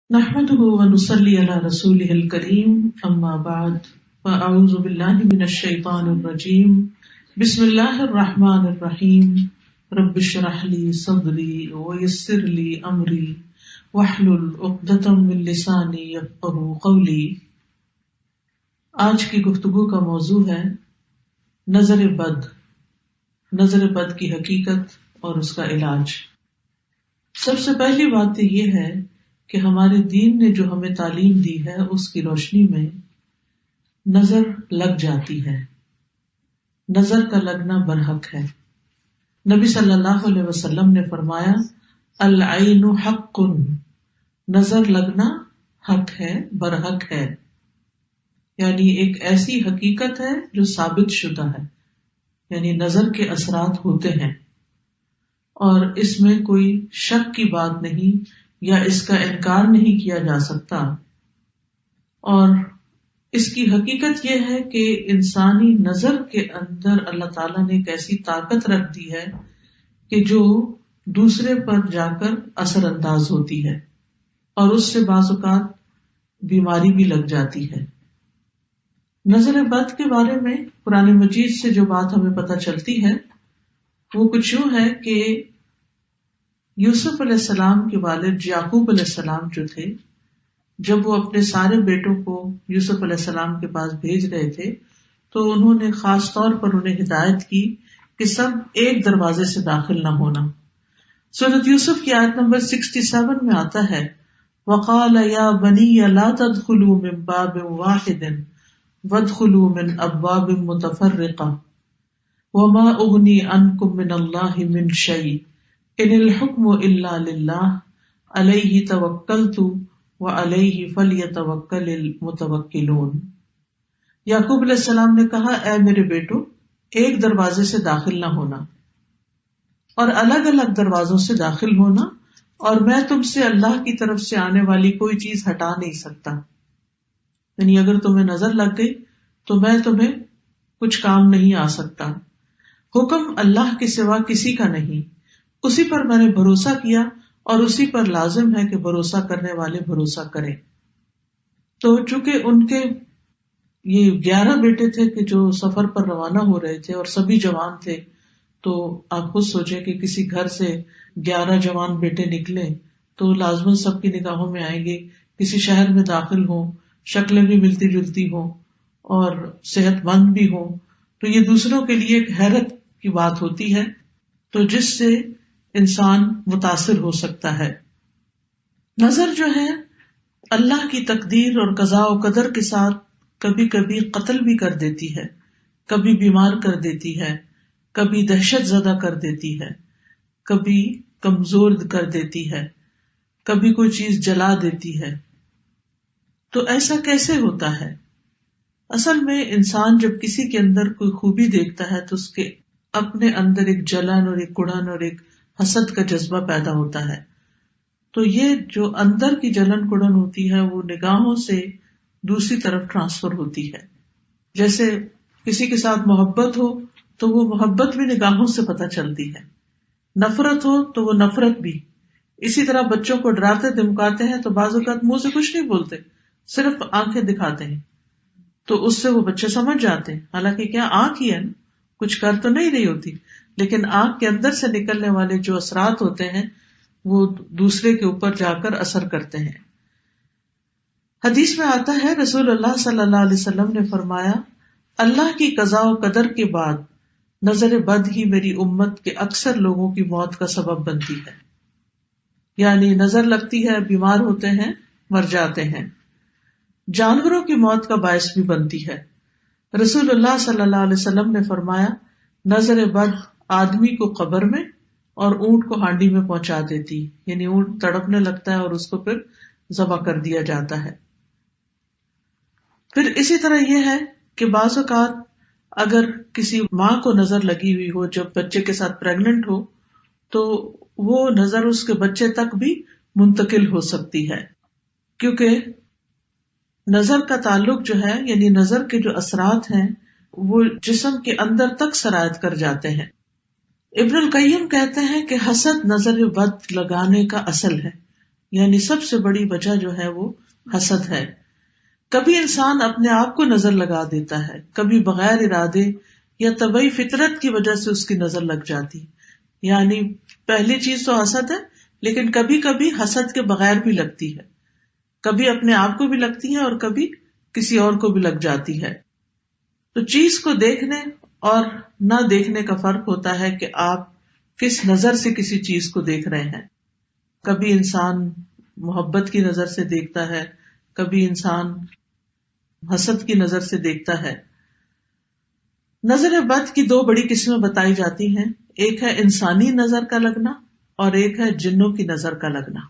نحمده ونصلي على رسوله الكريم اما بعد فاعوذ بالله من الشيطان الرجيم بسم الله الرحمن الرحيم رب اشرح لي صدري ويسر لي امري واحلل عقدة من لساني يفقهوا قولي۔ آج کی گفتگو کا موضوع ہے نظر بد کی حقیقت اور اس کا علاج۔ سب سے پہلی بات تو یہ ہے کہ ہمارے دین نے جو ہمیں تعلیم دی ہے اس کی روشنی میں نظر لگ جاتی ہے، نظر کا لگنا برحق ہے۔ نبی صلی اللہ علیہ وسلم نے فرمایا العین حق، نظر لگنا حق ہے، برحق ہے، یعنی ایک ایسی حقیقت ہے جو ثابت شدہ ہے، یعنی نظر کے اثرات ہوتے ہیں اور اس میں کوئی شک کی بات نہیں یا اس کا انکار نہیں کیا جا سکتا۔ اور اس کی حقیقت یہ ہے کہ انسانی نظر کے اندر اللہ تعالیٰ نے ایک ایسی طاقت رکھ دی ہے کہ جو دوسرے پر جا کر اثر انداز ہوتی ہے اور اس سے بعض اوقات بیماری بھی لگ جاتی ہے۔ نظر بد کے بارے میں قرآن مجید سے جو بات ہمیں پتہ چلتی ہے وہ کچھ یوں ہے کہ یوسف علیہ السلام کے والد یعقوب علیہ السلام جو تھے، جب وہ اپنے سارے بیٹوں کو یوسف علیہ السلام کے پاس بھیج رہے تھے تو انہوں نے خاص طور پر انہیں ہدایت کی کہ سب ایک دروازے سے داخل نہ ہونا۔ سورۃ یوسف کی آیت نمبر 67 میں آتا ہے وَقَالَ يَا بَنِيَّ لَا تَدْخُلُوا مِن بَابٍ وَاحِدٍ وَادْخُلُوا مِنْ أَبْوَابٍ مُتَفَرِّقَةٍ وَمَا أُغْنِي عَنْكُم مِّنَ اللَّهِ مِن شَيْءٍ ان الحکم الا للہ علیہ توکلت وعلیہ فلیتوکل المتوکلون۔ یعقوب علیہ السلام نے کہا اے میرے بیٹو، ایک دروازے سے داخل نہ ہونا اور الگ الگ دروازوں سے داخل ہونا، اور میں تم سے اللہ کی طرف سے آنے والی کوئی چیز ہٹا نہیں سکتا، یعنی اگر تمہیں نظر لگ گئی تو میں تمہیں کچھ کام نہیں آ سکتا۔ حکم اللہ کے سوا کسی کا نہیں، اسی پر میں نے بھروسہ کیا اور اسی پر لازم ہے کہ بھروسہ کرنے والے بھروسہ کریں۔ تو چونکہ ان کے یہ 11 بیٹے تھے کہ جو سفر پر روانہ ہو رہے تھے اور سبھی جوان تھے، تو آپ خود سوچیں کہ کسی گھر سے 11 جوان بیٹے نکلے تو لازماً سب کی نگاہوں میں آئیں گے، کسی شہر میں داخل ہوں، شکلیں بھی ملتی جلتی ہوں اور صحت مند بھی ہوں، تو یہ دوسروں کے لیے ایک حیرت کی بات ہوتی ہے، تو جس سے انسان متاثر ہو سکتا ہے۔ نظر جو ہے اللہ کی تقدیر اور قضاء و قدر کے ساتھ کبھی کبھی قتل بھی کر دیتی ہے، کبھی بیمار کر دیتی ہے، کبھی دہشت زدہ کر دیتی ہے، کبھی کمزور کر دیتی ہے، کبھی کوئی چیز جلا دیتی ہے۔ تو ایسا کیسے ہوتا ہے؟ اصل میں انسان جب کسی کے اندر کوئی خوبی دیکھتا ہے تو اس کے اپنے اندر ایک جلن اور ایک کڑن اور ایک حسد کا جذبہ پیدا ہوتا ہے، تو یہ جو اندر کی جلن کڑن ہوتی ہے وہ نگاہوں سے دوسری طرف ٹرانسفر ہوتی ہے۔ جیسے کسی کے ساتھ محبت ہو تو وہ محبت بھی نگاہوں سے پتہ چلتی ہے، نفرت ہو تو وہ نفرت بھی۔ اسی طرح بچوں کو ڈراتے دھمکاتے ہیں تو بعض اوقات منہ سے کچھ نہیں بولتے، صرف آنکھیں دکھاتے ہیں، تو اس سے وہ بچے سمجھ جاتے ہیں، حالانکہ کیا آنکھ ہی ہے نا، کچھ کر تو نہیں رہی ہوتی، لیکن آنکھ کے اندر سے نکلنے والے جو اثرات ہوتے ہیں وہ دوسرے کے اوپر جا کر اثر کرتے ہیں۔ حدیث میں آتا ہے رسول اللہ صلی اللہ علیہ وسلم نے فرمایا اللہ کی قضاء و قدر کے بعد نظر بد ہی میری امت کے اکثر لوگوں کی موت کا سبب بنتی ہے، یعنی نظر لگتی ہے، بیمار ہوتے ہیں، مر جاتے ہیں، جانوروں کی موت کا باعث بھی بنتی ہے۔ رسول اللہ صلی اللہ علیہ وسلم نے فرمایا نظر بد آدمی کو قبر میں اور اونٹ کو ہانڈی میں پہنچا دیتی، یعنی اونٹ تڑپنے لگتا ہے اور اس کو پھر ذبح کر دیا جاتا ہے۔ پھر اسی طرح یہ ہے کہ بعض اوقات اگر کسی ماں کو نظر لگی ہوئی ہو جب بچے کے ساتھ پریگننٹ ہو تو وہ نظر اس کے بچے تک بھی منتقل ہو سکتی ہے، کیونکہ نظر کا تعلق جو ہے، یعنی نظر کے جو اثرات ہیں وہ جسم کے اندر تک سرایت کر جاتے ہیں۔ ابن القیم کہتے ہیں کہ حسد نظر بد لگانے کا اصل ہے، یعنی سب سے بڑی وجہ جو ہے وہ حسد ہے. کبھی انسان اپنے آپ کو نظر لگا دیتا ہے، کبھی بغیر ارادے یا طبعی فطرت کی وجہ سے اس کی نظر لگ جاتی. یعنی پہلی چیز تو حسد ہے، لیکن کبھی کبھی حسد کے بغیر بھی لگتی ہے، کبھی اپنے آپ کو بھی لگتی ہے اور کبھی کسی اور کو بھی لگ جاتی ہے. تو چیز کو دیکھنے اور نہ دیکھنے کا فرق ہوتا ہے کہ آپ کس نظر سے کسی چیز کو دیکھ رہے ہیں. کبھی انسان محبت کی نظر سے دیکھتا ہے، کبھی انسان حسد کی نظر سے دیکھتا ہے. نظر بد کی دو بڑی قسمیں بتائی جاتی ہیں، ایک ہے انسانی نظر کا لگنا اور ایک ہے جنوں کی نظر کا لگنا.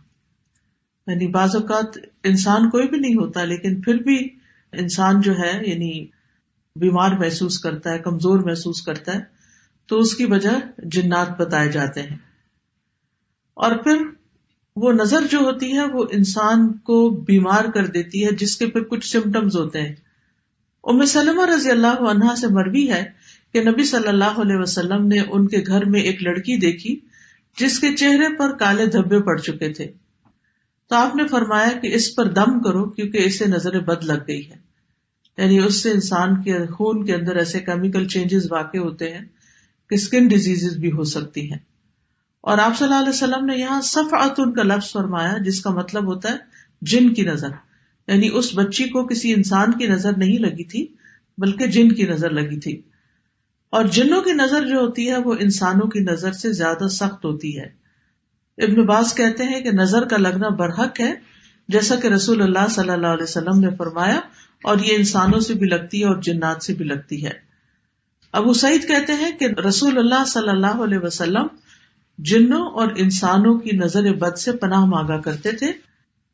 یعنی بعض اوقات انسان کوئی بھی نہیں ہوتا لیکن پھر بھی انسان جو ہے یعنی بیمار محسوس کرتا ہے، کمزور محسوس کرتا ہے، تو اس کی وجہ جنات بتائے جاتے ہیں. اور پھر وہ نظر جو ہوتی ہے وہ انسان کو بیمار کر دیتی ہے، جس کے پھر کچھ سمٹمز ہوتے ہیں. ام سلمہ رضی اللہ عنہا سے مروی ہے کہ نبی صلی اللہ علیہ وسلم نے ان کے گھر میں ایک لڑکی دیکھی جس کے چہرے پر کالے دھبے پڑ چکے تھے. تو آپ نے فرمایا کہ اس پر دم کرو کیونکہ اسے نظر بد لگ گئی ہے. یعنی اس سے انسان کے خون کے اندر ایسے کیمیکل چینجز واقع ہوتے ہیں کہ اسکن ڈیزیز بھی ہو سکتی ہیں. اور آپ صلی اللہ علیہ وسلم نے یہاں صفعۃ کا لفظ فرمایا جس کا مطلب ہوتا ہے جن کی نظر. یعنی اس بچی کو کسی انسان کی نظر نہیں لگی تھی بلکہ جن کی نظر لگی تھی. اور جنوں کی نظر جو ہوتی ہے وہ انسانوں کی نظر سے زیادہ سخت ہوتی ہے. ابن باز کہتے ہیں کہ نظر کا لگنا برحق ہے جیسا کہ رسول اللہ صلی اللہ علیہ وسلم نے فرمایا، اور یہ انسانوں سے بھی لگتی ہے اور جنات سے بھی لگتی ہے. ابو سعید کہتے ہیں کہ رسول اللہ صلی اللہ علیہ وسلم جنوں اور انسانوں کی نظر بد سے پناہ مانگا کرتے تھے،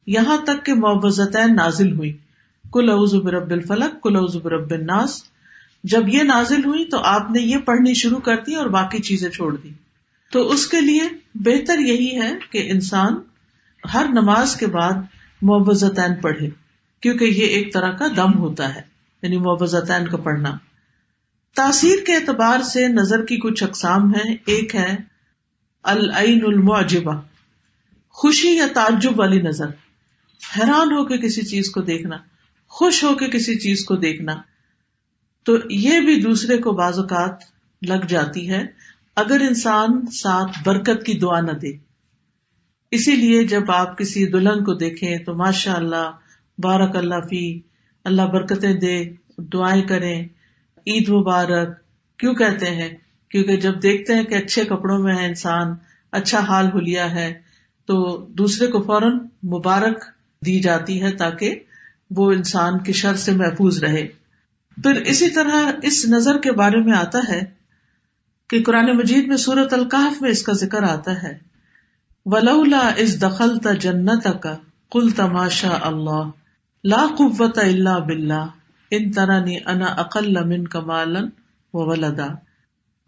یہاں تک کہ معوذتین نازل ہوئی، قل اعوذ برب الفلق قل اعوذ برب الناس. جب یہ نازل ہوئی تو آپ نے یہ پڑھنی شروع کر دی اور باقی چیزیں چھوڑ دی. تو اس کے لیے بہتر یہی ہے کہ انسان ہر نماز کے بعد معوذتین پڑھے، کیونکہ یہ ایک طرح کا دم ہوتا ہے، یعنی معوذتین کا پڑھنا. تاثیر کے اعتبار سے نظر کی کچھ اقسام ہیں. ایک ہے العین المعجبہ، خوشی یا تعجب والی نظر، حیران ہو کے کسی چیز کو دیکھنا، خوش ہو کے کسی چیز کو دیکھنا. تو یہ بھی دوسرے کو بعض اوقات لگ جاتی ہے اگر انسان ساتھ برکت کی دعا نہ دے. اسی لیے جب آپ کسی دلہن کو دیکھیں تو ماشاء اللہ بارک اللہ فی، اللہ برکتیں دے، دعائیں کریں، عید مبارک. کیوں کہتے ہیں؟ کیونکہ جب دیکھتے ہیں کہ اچھے کپڑوں میں ہے انسان، اچھا حال حلیہ ہے، تو دوسرے کو فوراً مبارک دی جاتی ہے تاکہ وہ انسان کی شر سے محفوظ رہے. پھر اسی طرح اس نظر کے بارے میں آتا ہے کہ قرآن مجید میں سورۃ الکہف میں اس کا ذکر آتا ہے، وَلَوْلَا إِذْ دَخَلْتَ جَنَّتَكَ قُلْتَ مَا شَاءَ اللَّهُ لَا قُوَّةَ إِلَّا بِاللَّهِ إِن تَرَنِي أَنَا أَقَلَّ مِنْكَ مَالًا وَوَلَدًا.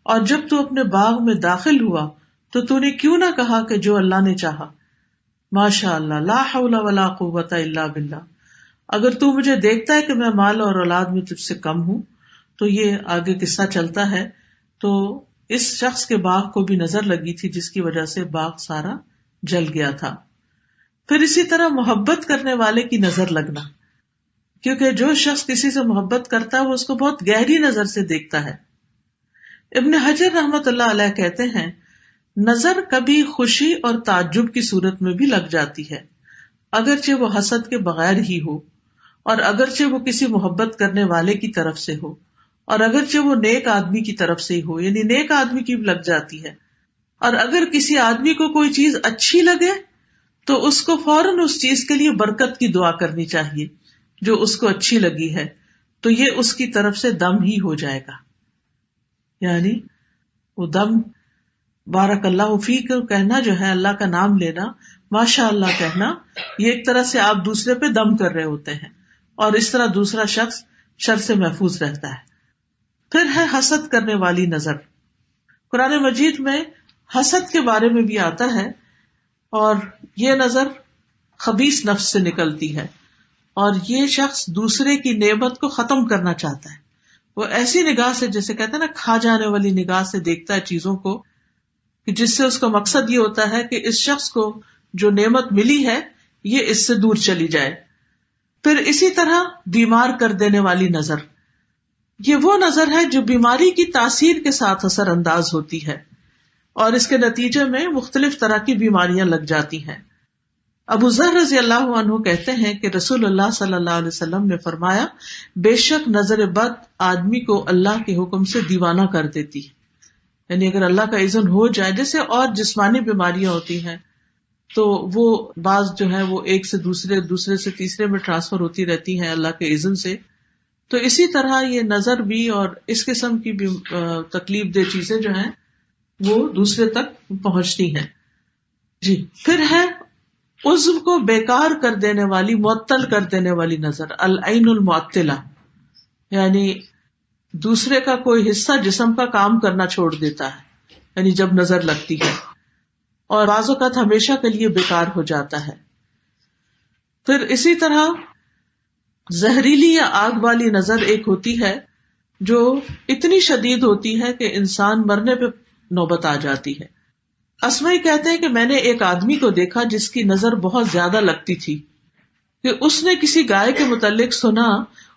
اور جب تو اپنے باغ میں داخل ہوا تو نے کیوں نہ کہا کہ جو اللہ نے چاہا، ماشاء اللہ لا حول ولا قوة الا باللہ. اگر تو مجھے دیکھتا ہے کہ میں مال اور اولاد میں تجھ سے کم ہوں. تو یہ آگے قصہ چلتا ہے. تو اس شخص کے باغ کو بھی نظر لگی تھی جس کی وجہ سے باغ سارا جل گیا تھا. پھر اسی طرح محبت کرنے والے کی نظر لگنا، کیونکہ جو شخص کسی سے محبت کرتا ہے وہ اس کو بہت گہری نظر سے دیکھتا ہے. ابن حجر رحمت اللہ علیہ کہتے ہیں نظر کبھی خوشی اور تعجب کی صورت میں بھی لگ جاتی ہے، اگرچہ وہ حسد کے بغیر ہی ہو، اور اگرچہ وہ کسی محبت کرنے والے کی طرف سے ہو، اور اگرچہ وہ نیک آدمی کی طرف سے ہی ہو، یعنی نیک آدمی کی بھی لگ جاتی ہے. اور اگر کسی آدمی کو کوئی چیز اچھی لگے تو اس کو فوراً اس چیز کے لیے برکت کی دعا کرنی چاہیے جو اس کو اچھی لگی ہے، تو یہ اس کی طرف سے دم ہی ہو جائے گا. یعنی وہ دم بارک اللہ فیک کہنا جو ہے، اللہ کا نام لینا، ماشاء اللہ کہنا، یہ ایک طرح سے آپ دوسرے پہ دم کر رہے ہوتے ہیں، اور اس طرح دوسرا شخص شر سے محفوظ رہتا ہے. پھر ہے حسد کرنے والی نظر. قرآن مجید میں حسد کے بارے میں بھی آتا ہے، اور یہ نظر خبیث نفس سے نکلتی ہے، اور یہ شخص دوسرے کی نعمت کو ختم کرنا چاہتا ہے. وہ ایسی نگاہ سے، جیسے کہتے ہیں نا کھا جانے والی نگاہ سے دیکھتا ہے چیزوں کو، کہ جس سے اس کا مقصد یہ ہوتا ہے کہ اس شخص کو جو نعمت ملی ہے یہ اس سے دور چلی جائے. پھر اسی طرح بیمار کر دینے والی نظر، یہ وہ نظر ہے جو بیماری کی تاثیر کے ساتھ اثر انداز ہوتی ہے اور اس کے نتیجے میں مختلف طرح کی بیماریاں لگ جاتی ہیں. ابو ذر رضی اللہ عنہ کہتے ہیں کہ رسول اللہ صلی اللہ علیہ وسلم نے فرمایا، بے شک نظر بد آدمی کو اللہ کے حکم سے دیوانہ کر دیتی ہے. یعنی اگر اللہ کا اذن ہو جائے، جیسے اور جسمانی بیماریاں ہوتی ہیں تو وہ بعض جو ہے وہ ایک سے دوسرے سے تیسرے میں ٹرانسفر ہوتی رہتی ہیں اللہ کے اذن سے، تو اسی طرح یہ نظر بھی اور اس قسم کی بھی تکلیف دہ چیزیں جو ہیں وہ دوسرے تک پہنچتی ہیں. جی، پھر ہے عضو کو بیکار کر دینے والی، معطل کر دینے والی نظر، العین المعطلہ، یعنی دوسرے کا کوئی حصہ جسم کا کام کرنا چھوڑ دیتا ہے، یعنی جب نظر لگتی ہے اور بعض اوقات ہمیشہ کے لیے بیکار ہو جاتا ہے. پھر اسی طرح زہریلی یا آگ والی نظر ایک ہوتی ہے جو اتنی شدید ہوتی ہے کہ انسان مرنے پہ نوبت آ جاتی ہے. اسمعی کہتے ہیں کہ میں نے ایک آدمی کو دیکھا جس کی نظر بہت زیادہ لگتی تھی کہ اس نے کسی گائے کے متعلق سنا،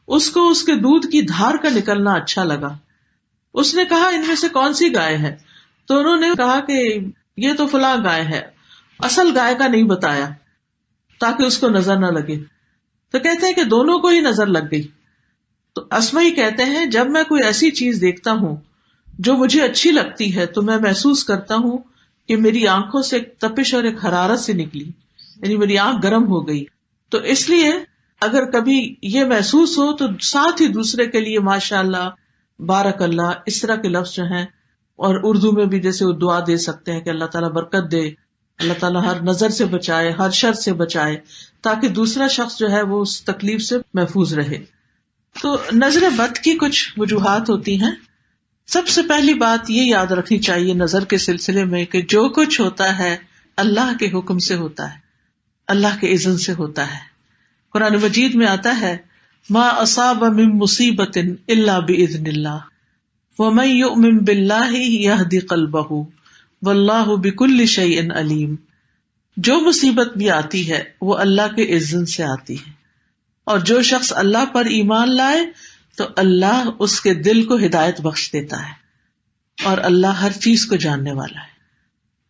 اس کو اس کے دودھ کی دھار کا نکلنا اچھا لگا. اس نے کہا ان میں سے کون سی گائے ہے؟ تو انہوں نے کہا کہ یہ تو فلاں گائے ہے. اصل گائے کا نہیں بتایا تاکہ اس کو نظر نہ لگے. تو کہتے ہیں کہ دونوں کو ہی نظر لگ گئی. تو اسمعی کہتے ہیں جب میں کوئی ایسی چیز دیکھتا ہوں جو مجھے اچھی لگتی ہے تو میں محسوس کرتا ہوں کہ میری آنکھوں سے ایک تپش اور ایک حرارت سے نکلی، یعنی میری آنکھ گرم ہو گئی. تو اس لیے اگر کبھی یہ محسوس ہو تو ساتھ ہی دوسرے کے لیے ماشاء اللہ، بارک اللہ، اس طرح کے لفظ جو ہیں، اور اردو میں بھی جیسے وہ دعا دے سکتے ہیں کہ اللہ تعالیٰ برکت دے، اللہ تعالیٰ ہر نظر سے بچائے، ہر شر سے بچائے، تاکہ دوسرا شخص جو ہے وہ اس تکلیف سے محفوظ رہے. تو نظر بد کی کچھ وجوہات ہوتی ہیں. سب سے پہلی بات یہ یاد رکھنی چاہیے نظر کے سلسلے میں کہ جو کچھ ہوتا ہے اللہ کے حکم سے ہوتا ہے، اللہ کے اذن سے ہوتا ہے. قرآن مجید میں آتا ہے ما اصاب من مصیبت الا باذن اللہ ومن یؤمن باللہ یہد قلبہ واللہ بکل شیء علیم. جو مصیبت بھی آتی ہے وہ اللہ کے اذن سے آتی ہے، اور جو شخص اللہ پر ایمان لائے تو اللہ اس کے دل کو ہدایت بخش دیتا ہے، اور اللہ ہر چیز کو جاننے والا ہے.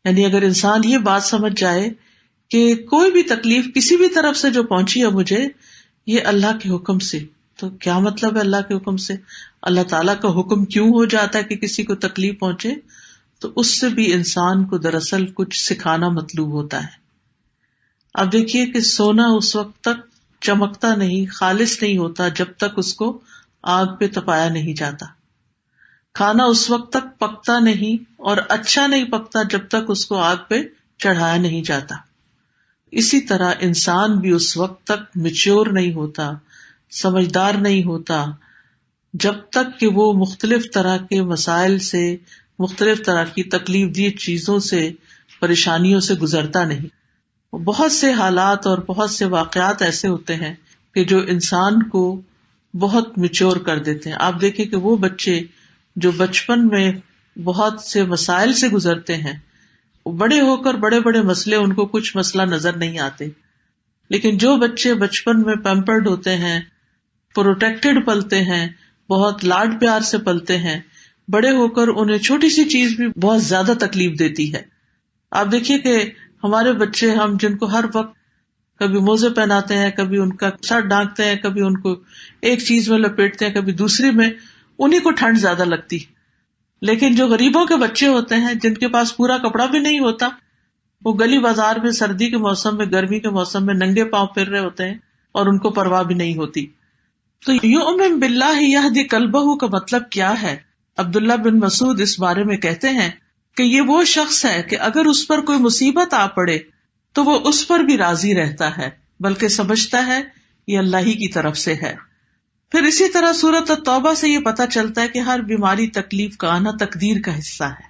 یعنی اگر انسان یہ بات سمجھ جائے کہ کوئی بھی تکلیف کسی بھی طرف سے جو پہنچی ہے مجھے، یہ اللہ کے حکم سے، تو کیا مطلب ہے اللہ کے حکم سے؟ اللہ تعالیٰ کا حکم کیوں ہو جاتا ہے کہ کسی کو تکلیف پہنچے؟ تو اس سے بھی انسان کو دراصل کچھ سکھانا مطلوب ہوتا ہے. اب دیکھیے کہ سونا اس وقت تک چمکتا نہیں، خالص نہیں ہوتا جب تک اس کو آگ پہ تپایا نہیں جاتا. کھانا اس وقت تک پکتا نہیں اور اچھا نہیں پکتا جب تک اس کو آگ پہ چڑھایا نہیں جاتا. اسی طرح انسان بھی اس وقت تک میچور نہیں ہوتا، سمجھدار نہیں ہوتا جب تک کہ وہ مختلف طرح کے مسائل سے، مختلف طرح کی تکلیف دی چیزوں سے، پریشانیوں سے گزرتا نہیں. بہت سے حالات اور بہت سے واقعات ایسے ہوتے ہیں کہ جو انسان کو بہت میچور کر دیتے ہیں. آپ دیکھیں کہ وہ بچے جو بچپن میں بہت سے مسائل سے گزرتے ہیں، بڑے ہو کر بڑے بڑے مسئلے ان کو کچھ مسئلہ نظر نہیں آتے، لیکن جو بچے بچپن میں پیمپرڈ ہوتے ہیں، پروٹیکٹڈ پلتے ہیں، بہت لاڈ پیار سے پلتے ہیں، بڑے ہو کر انہیں چھوٹی سی چیز بھی بہت زیادہ تکلیف دیتی ہے. آپ دیکھیے کہ ہمارے بچے، ہم جن کو ہر وقت کبھی موزے پہناتے ہیں، کبھی ان کا سر ڈھانکتے ہیں، کبھی ان کو ایک چیز میں لپیٹتے ہیں، کبھی دوسری میں، انہیں کو ٹھنڈ زیادہ لگتی. لیکن جو غریبوں کے بچے ہوتے ہیں جن کے پاس پورا کپڑا بھی نہیں ہوتا، وہ گلی بازار میں سردی کے موسم میں، گرمی کے موسم میں ننگے پاؤں پھر رہے ہوتے ہیں اور ان کو پرواہ بھی نہیں ہوتی. تو یؤمن باللہ یہدی قلبہ کا مطلب کیا ہے؟ عبداللہ بن مسعود اس بارے میں کہتے ہیں کہ یہ وہ شخص ہے کہ اگر اس پر کوئی مصیبت آ پڑے تو وہ اس پر بھی راضی رہتا ہے، بلکہ سمجھتا ہے یہ اللہ ہی کی طرف سے ہے. پھر اسی طرح سورۃ التوبہ سے یہ پتہ چلتا ہے کہ ہر بیماری، تکلیف کا آنا تقدیر کا حصہ ہے.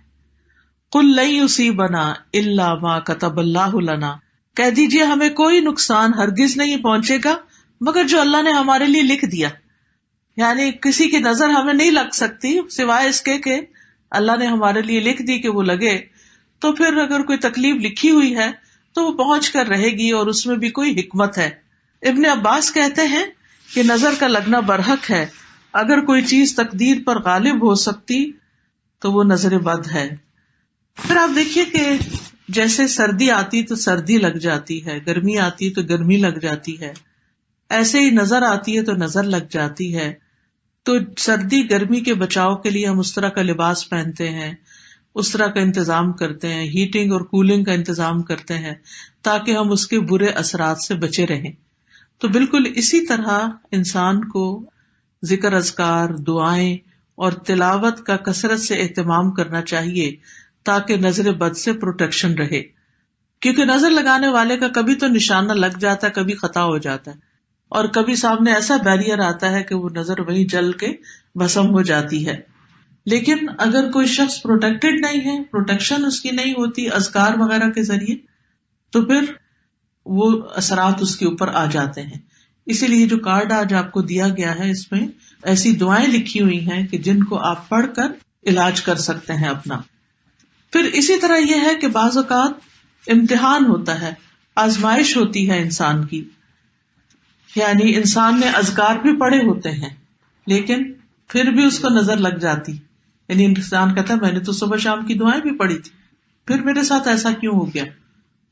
قل لن یصیبنا الا ما کتب اللہ لنا، کہہ دیجئے ہمیں کوئی نقصان ہرگز نہیں پہنچے گا مگر جو اللہ نے ہمارے لیے لکھ دیا. یعنی کسی کی نظر ہمیں نہیں لگ سکتی سوائے اس کے کہ اللہ نے ہمارے لیے لکھ دی کہ وہ لگے. تو پھر اگر کوئی تکلیف لکھی ہوئی ہے تو وہ پہنچ کر رہے گی اور اس میں بھی کوئی حکمت ہے. ابن عباس کہتے ہیں کہ نظر کا لگنا برحق ہے. اگر کوئی چیز تقدیر پر غالب ہو سکتی تو وہ نظر بد ہے. پھر آپ دیکھیے کہ جیسے سردی آتی تو سردی لگ جاتی ہے، گرمی آتی تو گرمی لگ جاتی ہے، ایسے ہی نظر آتی ہے تو نظر لگ جاتی ہے. تو سردی گرمی کے بچاؤ کے لیے ہم اس طرح کا لباس پہنتے ہیں، اس طرح کا انتظام کرتے ہیں، ہیٹنگ اور کولنگ کا انتظام کرتے ہیں تاکہ ہم اس کے برے اثرات سے بچے رہیں. تو بالکل اسی طرح انسان کو ذکر اذکار، دعائیں اور تلاوت کا کثرت سے اہتمام کرنا چاہیے تاکہ نظر بد سے پروٹیکشن رہے. کیونکہ نظر لگانے والے کا کبھی تو نشانہ لگ جاتا ہے، کبھی خطا ہو جاتا ہے، اور کبھی سامنے ایسا بیریئر آتا ہے کہ وہ نظر وہیں جل کے بھسم ہو جاتی ہے. لیکن اگر کوئی شخص پروٹیکٹڈ نہیں ہے، پروٹیکشن اس کی نہیں ہوتی اذکار وغیرہ کے ذریعے، تو پھر وہ اثرات اس کے اوپر آ جاتے ہیں. اسی لیے جو کارڈ آج آپ کو دیا گیا ہے اس میں ایسی دعائیں لکھی ہوئی ہیں کہ جن کو آپ پڑھ کر علاج کر سکتے ہیں اپنا. پھر اسی طرح یہ ہے کہ بعض اوقات امتحان ہوتا ہے، آزمائش ہوتی ہے انسان کی. یعنی انسان نے اذکار بھی پڑھے ہوتے ہیں لیکن پھر بھی اس کو نظر لگ جاتی. یعنی انسان کہتا ہے میں نے تو صبح شام کی دعائیں بھی پڑھی تھی، پھر میرے ساتھ ایسا کیوں ہو گیا؟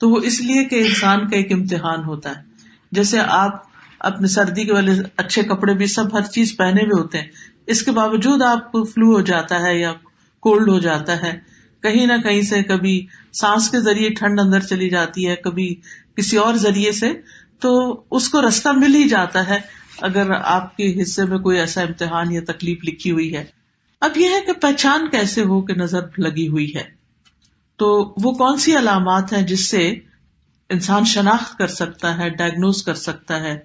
تو وہ اس لیے کہ انسان کا ایک امتحان ہوتا ہے. جیسے آپ اپنے سردی کے والے اچھے کپڑے بھی سب ہر چیز پہنے ہوئے ہوتے ہیں، اس کے باوجود آپ کو فلو ہو جاتا ہے یا کولڈ ہو جاتا ہے، کہیں نہ کہیں سے کبھی سانس کے ذریعے ٹھنڈ اندر چلی جاتی ہے، کبھی کسی اور ذریعے سے، تو اس کو رستہ مل ہی جاتا ہے اگر آپ کے حصے میں کوئی ایسا امتحان یا تکلیف لکھی ہوئی ہے. اب یہ ہے کہ پہچان کیسے ہو کہ نظر لگی ہوئی ہے. تو وہ کون سی علامات ہیں جس سے انسان شناخت کر سکتا ہے، ڈائگنوز کر سکتا ہے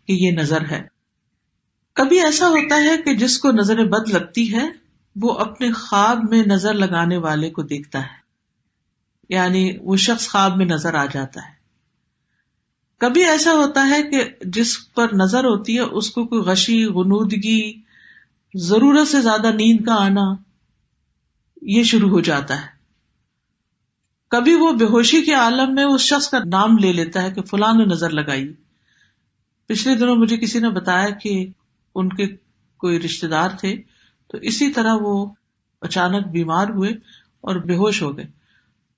کہ یہ نظر ہے. کبھی ایسا ہوتا ہے کہ جس کو نظر بد لگتی ہے وہ اپنے خواب میں نظر لگانے والے کو دیکھتا ہے، یعنی وہ شخص خواب میں نظر آ جاتا ہے. کبھی ایسا ہوتا ہے کہ جس پر نظر ہوتی ہے اس کو کوئی غشی، غنودگی، ضرورت سے زیادہ نیند کا آنا یہ شروع ہو جاتا ہے. کبھی وہ بے ہوشی کے عالم میں اس شخص کا نام لے لیتا ہے کہ فلاں نے نظر لگائی. پچھلے دنوں مجھے کسی نے بتایا کہ ان کے کوئی رشتے دار تھے تو اسی طرح وہ اچانک بیمار ہوئے اور بے ہوش ہو گئے،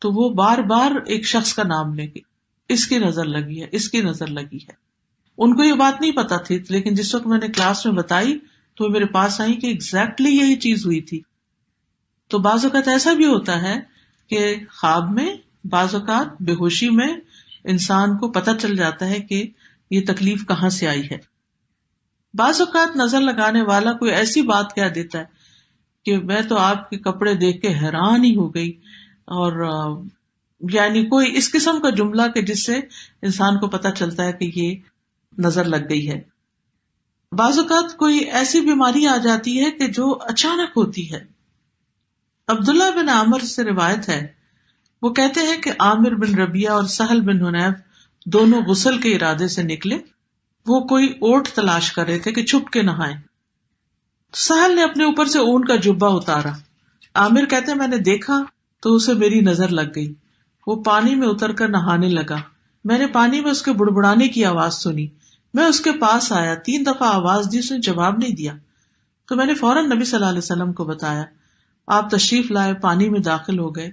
تو وہ بار بار ایک شخص کا نام لے کے اس کی نظر لگی ہے، اس کی نظر لگی ہے. ان کو یہ بات نہیں پتا تھی، لیکن جس وقت میں نے کلاس میں بتائی تو وہ میرے پاس آئی کہ ایگزیکٹلی یہی چیز ہوئی تھی. تو بعض اوقات ایسا بھی ہوتا ہے کہ خواب میں، بعض اوقات بے ہوشی میں انسان کو پتہ چل جاتا ہے کہ یہ تکلیف کہاں سے آئی ہے. بعض اوقات نظر لگانے والا کوئی ایسی بات کہہ دیتا ہے کہ میں تو آپ کے کپڑے دیکھ کے حیران ہی ہو گئی، اور یعنی کوئی اس قسم کا جملہ کہ جس سے انسان کو پتہ چلتا ہے کہ یہ نظر لگ گئی ہے. بعض اوقات کوئی ایسی بیماری آ جاتی ہے کہ جو اچانک ہوتی ہے. عبداللہ بن عامر سے روایت ہے، وہ کہتے ہیں کہ عامر بن ربیعہ اور سہل بن حنیف دونوں غسل کے ارادے سے نکلے. وہ کوئی اوٹ تلاش کر رہے تھے کہ چھپ کے نہائیں. سہل نے اپنے اوپر سے اون کا جبہ اتارا. عامر کہتے ہیں میں نے دیکھا تو اسے میری نظر لگ گئی. وہ پانی میں اتر کر نہانے لگا. میں نے پانی میں اس کے بڑبڑانے کی آواز سنی. میں اس کے پاس آیا، 3 دفعہ آواز دی، اس نے جواب نہیں دیا. تو میں نے فوراً نبی صلی اللہ علیہ وسلم کو بتایا. آپ تشریف لائے، پانی میں داخل ہو گئے.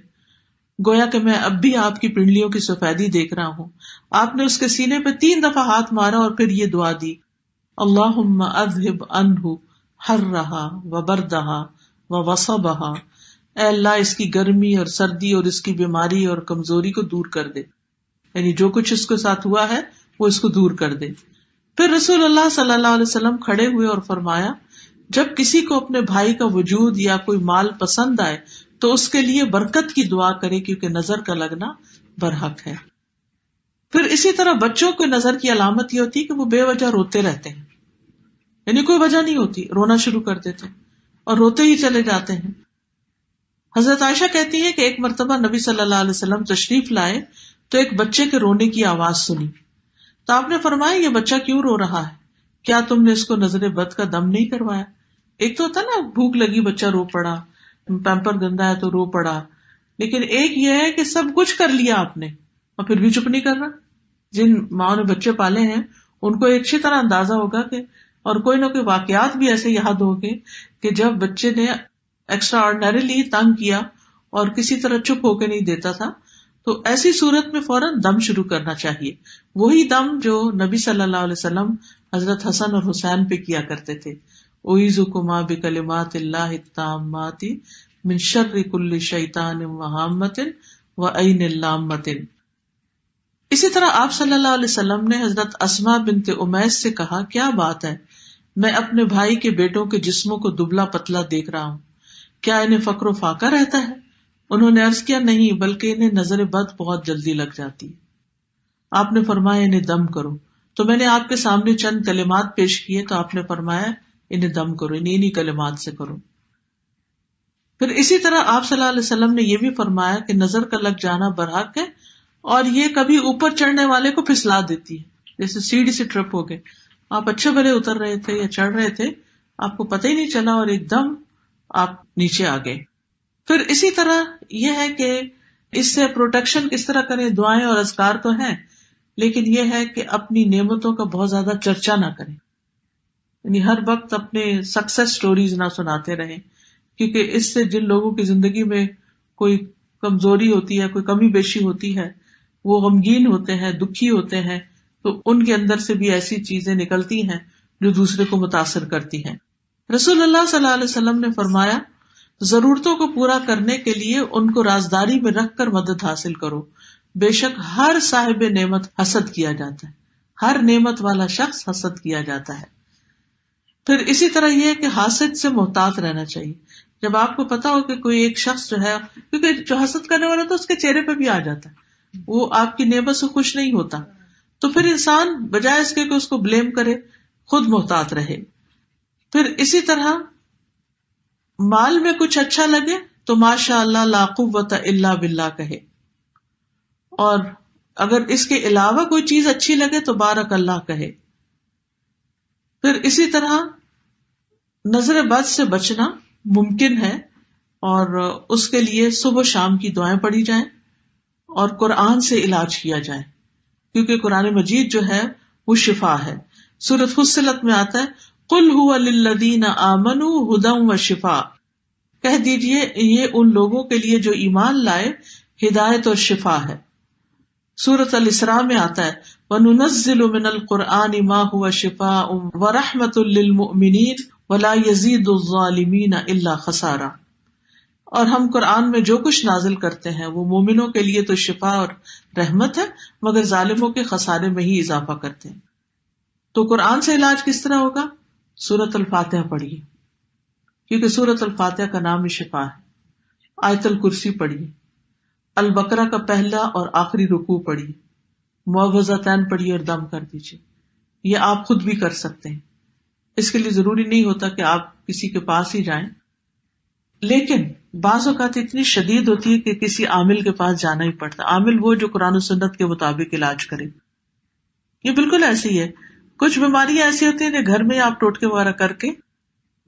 گویا کہ میں اب بھی آپ کی پنڈلیوں کی سفیدی دیکھ رہا ہوں. آپ نے اس کے سینے پہ 3 دفعہ ہاتھ مارا اور پھر یہ دعا دی، اللہم اذہب عنہ حرہا وبردہا ووصبہا. اے اللہ اس کی گرمی اور سردی اور اس کی بیماری اور کمزوری کو دور کر دے، یعنی جو کچھ اس کے ساتھ ہوا ہے وہ اس کو دور کر دے. پھر رسول اللہ صلی اللہ علیہ وسلم کھڑے ہوئے اور فرمایا، جب کسی کو اپنے بھائی کا وجود یا کوئی مال پسند آئے تو اس کے لیے برکت کی دعا کرے، کیونکہ نظر کا لگنا برحق ہے. پھر اسی طرح بچوں کو نظر کی علامت یہ ہوتی ہے کہ وہ بے وجہ روتے رہتے ہیں، یعنی کوئی وجہ نہیں ہوتی، رونا شروع کر دیتے ہیں اور روتے ہی چلے جاتے ہیں. حضرت عائشہ کہتی ہے کہ ایک مرتبہ نبی صلی اللہ علیہ وسلم تشریف لائے تو ایک بچے کے رونے کی آواز سنی. تو آپ نے فرمایا، یہ بچہ کیوں رو رہا ہے؟ کیا تم نے اس کو نظر بد کا دم نہیں کروایا؟ ایک تو ہوتا نا بھوک لگی بچہ رو پڑا، پیمپر گندا ہے تو رو پڑا، لیکن ایک یہ ہے کہ سب کچھ کر لیا آپ نے اور پھر بھی چپ نہیں کر رہا. جن ماں نے بچے پالے ہیں ان کو اچھی طرح اندازہ ہوگا کہ، اور کوئی نہ کوئی واقعات بھی ایسے یاد ہوگے کہ جب بچے نے ایکسٹرا آرڈنریلی تنگ کیا اور کسی طرح چپ ہو کے نہیں دیتا تھا، تو ایسی صورت میں فوراً دم شروع کرنا چاہیے. وہی دم جو نبی صلی اللہ علیہ وسلم حضرت حسن اور حسین پہ کیا کرتے تھے. اعوذکما بکلمات اللہ التامات من شر کل شیطان وہامۃ وعین لامۃ. اسی طرح آپ صلی اللہ علیہ وسلم نے حضرت اسماء بنت امیس سے کہا، کیا بات ہے، میں اپنے بھائی کے بیٹوں کے جسموں کو دبلا پتلا دیکھ رہا ہوں، کیا انہیں فقر و فاقہ رہتا ہے؟ انہوں نے عرض کیا، نہیں، بلکہ انہیں نظر بد بہت جلدی لگ جاتی ہے. آپ نے فرمایا انہیں دم کرو. تو میں نے آپ کے سامنے چند کلمات پیش کیے تو آپ نے فرمایا انہیں دم کرو، انہیں کلمات سے کرو. پھر اسی طرح آپ صلی اللہ علیہ وسلم نے یہ بھی فرمایا کہ نظر کا لگ جانا برحق ہے، اور یہ کبھی اوپر چڑھنے والے کو پھسلا دیتی ہے. جیسے سیڑھی سے ٹرپ ہو گئے، آپ اچھے بھلے اتر رہے تھے یا چڑھ رہے تھے، آپ کو پتہ ہی نہیں چلا اور ایک دم آپ نیچے آ گئے. پھر اسی طرح یہ ہے کہ اس سے پروٹیکشن کس طرح کریں. دعائیں اور اذکار تو ہیں، لیکن یہ ہے کہ اپنی نعمتوں کا بہت زیادہ چرچا نہ کریں، یعنی ہر وقت اپنے سکسیس سٹوریز نہ سناتے رہیں، کیونکہ اس سے جن لوگوں کی زندگی میں کوئی کمزوری ہوتی ہے، کوئی کمی بیشی ہوتی ہے، وہ غمگین ہوتے ہیں، دکھی ہوتے ہیں، تو ان کے اندر سے بھی ایسی چیزیں نکلتی ہیں جو دوسرے کو متاثر کرتی ہیں. رسول اللہ صلی اللہ علیہ وسلم نے فرمایا، ضرورتوں کو پورا کرنے کے لیے ان کو رازداری میں رکھ کر مدد حاصل کرو. بے شک ہر صاحب نعمت حسد کیا جاتا ہے، ہر نعمت والا شخص حسد کیا جاتا ہے. پھر اسی طرح یہ ہے کہ حاسد سے محتاط رہنا چاہیے. جب آپ کو پتا ہو کہ کوئی ایک شخص جو ہے، کیونکہ جو حسد کرنے والا تو اس کے چہرے پہ بھی آ جاتا ہے، وہ آپ کی نعمت سے خوش نہیں ہوتا، تو پھر انسان بجائے اس کے کہ اس کو بلیم کرے، خود محتاط رہے. پھر اسی طرح مال میں کچھ اچھا لگے تو ماشاء اللہ لا قوت الا باللہ کہے، اور اگر اس کے علاوہ کوئی چیز اچھی لگے تو بارک اللہ کہے. پھر اسی طرح نظر بد سے بچنا ممکن ہے، اور اس کے لیے صبح شام کی دعائیں پڑھی جائیں اور قرآن سے علاج کیا جائے، کیونکہ قرآن مجید جو ہے وہ شفا ہے. سورۃ فصلت میں آتا ہے، قل هو للذین آمنوا ھدی وشفاء، کہہ دیجئے یہ ان لوگوں کے لیے جو ایمان لائے ہدایت اور شفا ہے. سورۃ الاسراء میں آتا ہے، وَنُنَزِّلُ مِنَ الْقُرْآنِ مَا هُوَ شِفَاءٌ وَرَحْمَةٌ لِّلْمُؤْمِنِينَ وَلَا يَزِيدُ الظَّالِمِينَ إِلَّا خَسَارًا. اور ہم قرآن میں جو کچھ نازل کرتے ہیں وہ مومنوں کے لیے تو شفا اور رحمت ہے، مگر ظالموں کے خسارے میں ہی اضافہ کرتے ہیں. تو قرآن سے علاج کس طرح ہوگا؟ سورۃ الفاتحہ پڑھیے، کیونکہ سورۃ الفاتحہ کا نام ہی شفا ہے. آیت الکرسی پڑھیے، البقرہ کا پہلا اور آخری رکوع پڑھیے، معوذتین پڑھیے اور دم کر دیجیے. یہ آپ خود بھی کر سکتے ہیں، اس کے لیے ضروری نہیں ہوتا کہ آپ کسی کے پاس ہی جائیں، لیکن بعض اوقات اتنی شدید ہوتی ہے کہ کسی عامل کے پاس جانا ہی پڑتا. عامل وہ جو قرآن و سنت کے مطابق علاج کرے. یہ بالکل ایسے ہی ہے. کچھ بیماریاں ایسی ہوتی ہیں کہ گھر میں آپ ٹوٹکے وغیرہ کر کے،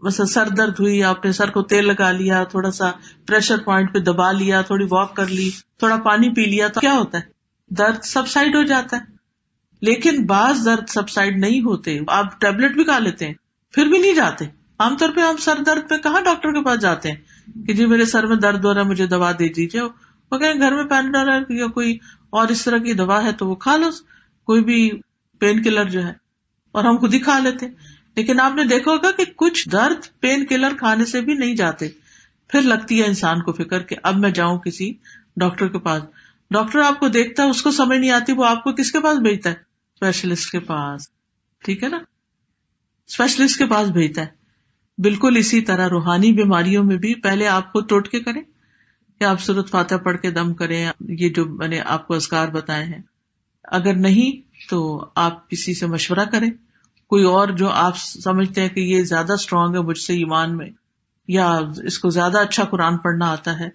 مثلا سر درد ہوئی، آپ نے سر کو تیل لگا لیا، تھوڑا سا پریشر پوائنٹ پہ دبا لیا، تھوڑی واک کر لی، تھوڑا پانی پی لیا، تو کیا ہوتا ہے؟ درد سبسائڈ ہو جاتا ہے. لیکن بعض درد سبسائڈ نہیں ہوتے، آپ ٹیبلٹ بھی کھا لیتے ہیں پھر بھی نہیں جاتے. عام طور پہ ہم سر درد پہ کہاں ڈاکٹر کے پاس جاتے ہیں کہ جی میرے سر میں درد ہو رہا ہے، مجھے دوا دے دیجیے. وہ کہیں گھر میں پیناڈول ہے یا کوئی اور اس طرح کی دوا ہے تو وہ کھا لو، کوئی بھی پین کلر جو ہے، اور ہم خود ہی کھا لیتے. لیکن آپ نے دیکھا ہوگا کہ کچھ درد پین کلر کھانے سے بھی نہیں جاتے. پھر لگتی ہے انسان کو فکر کہ اب میں جاؤں کسی ڈاکٹر کے پاس. ڈاکٹر آپ کو دیکھتا ہے، اس کو سمجھ نہیں آتی، وہ آپ کو کس کے پاس بھیجتا ہے؟ اسپیشلسٹ کے پاس. ٹھیک ہے نا، اسپیشلسٹ کے پاس بھیجتا ہے. بالکل اسی طرح روحانی بیماریوں میں بھی پہلے آپ خود ٹوٹکے کریں کہ آپ سورۃ فاتحہ پڑھ کے دم کریں، یہ جو میں نے آپ کو اذکار بتائے ہیں. اگر نہیں تو آپ کسی سے مشورہ کریں، کوئی اور جو آپ سمجھتے ہیں کہ یہ زیادہ اسٹرانگ ہے مجھ سے ایمان میں، یا اس کو زیادہ اچھا قرآن پڑھنا آتا ہے،